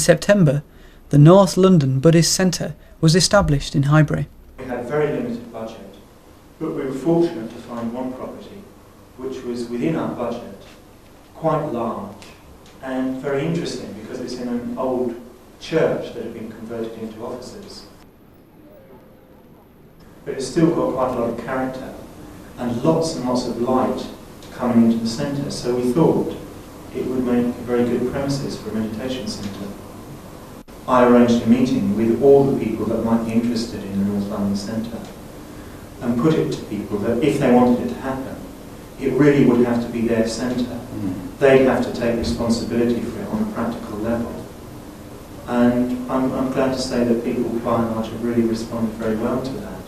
September, the North London Buddhist Centre was established in Highbury. We had a very limited budget, but we were fortunate to find one property which was within our budget, quite large, and very interesting because it's in an old church that had been converted into offices. But it's still got quite a lot of character and lots of light coming into the centre, so we thought it would make a very good premises for a meditation centre. I arranged a meeting with all the people that might be interested in the North London Centre and put it to people that if they wanted it to happen, it really would have to be their centre. They'd have to take responsibility for it on a practical level. And I'm glad to say that people by and large have really responded very well to that.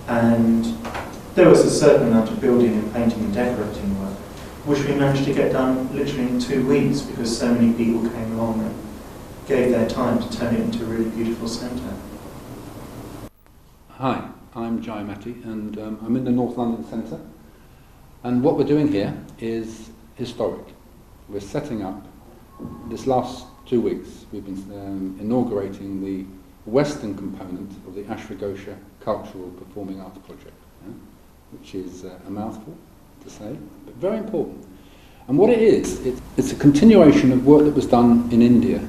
And there was a certain amount of building and painting and decorating work, which we managed to get done literally in 2 weeks because so many people came along and gave their time to turn it into a really beautiful centre. Hi, I'm Jai Matti and I'm in the North London Centre, and what we're doing here is historic. We're setting up, this last 2 weeks we've been inaugurating the western component of the Ashwagosha Cultural Performing Arts Project, which is a mouthful to say, but very important. And what it is, it's a continuation of work that was done in India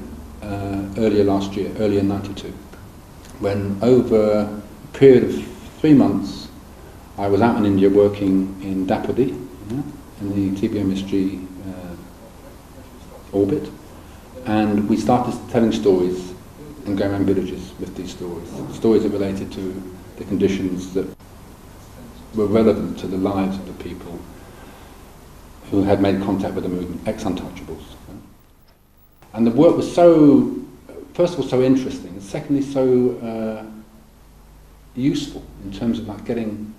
earlier last year, earlier in '92, when over a period of 3 months I was out in India working in Dapodi, in the TBMSG orbit, and we started telling stories and going around villages with these stories that related to the conditions that were relevant to the lives of the people who had made contact with the movement, ex-untouchables. And the work was so, first of all, so interesting, and secondly, so useful in terms of like getting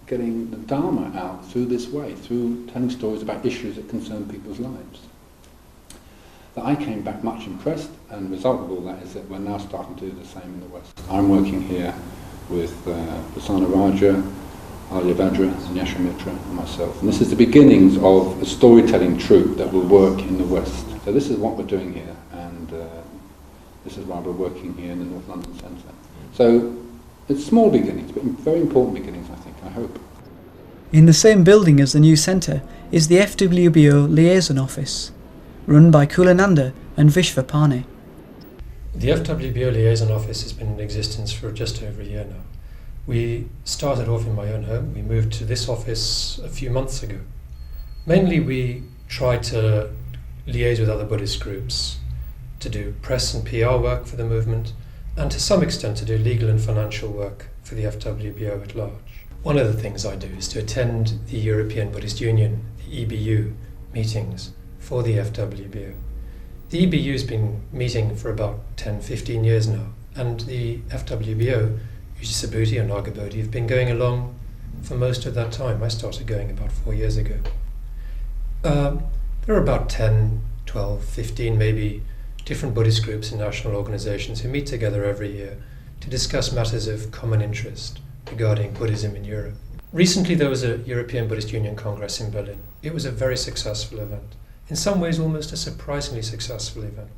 the Dharma out through this way, through telling stories about issues that concern people's lives. That I came back much impressed, and the result of all that is that we're now starting to do the same in the West. I'm working here with Prasanna Raja, Aryabhadra and Yashomitra and myself. And this is the beginnings of a storytelling troupe that will work in the West. So this is what we're doing here, and this is why we're working here in the North London Centre. So it's small beginnings, but very important beginnings, I think, I hope. In the same building as the new centre is the FWB Liaison Office, run by Kulananda and Vishvapani. The FWB Liaison Office has been in existence for just over a year now. We started off in my own home. We moved to this office a few months ago. Mainly we try to liaise with other Buddhist groups, to do press and PR work for the movement, and to some extent to do legal and financial work for the FWBO at large. One of the things I do is to attend the European Buddhist Union, the EBU, meetings for the FWBO. The EBU has been meeting for about 10-15 years now, and the FWBO, Ujjisabhuti and Nagabodhi, have been going along for most of that time. I started going about 4 years ago. There are about 10, 12, 15 maybe different Buddhist groups and national organizations who meet together every year to discuss matters of common interest regarding Buddhism in Europe. Recently there was a European Buddhist Union Congress in Berlin. It was a very successful event. In some ways almost a surprisingly successful event.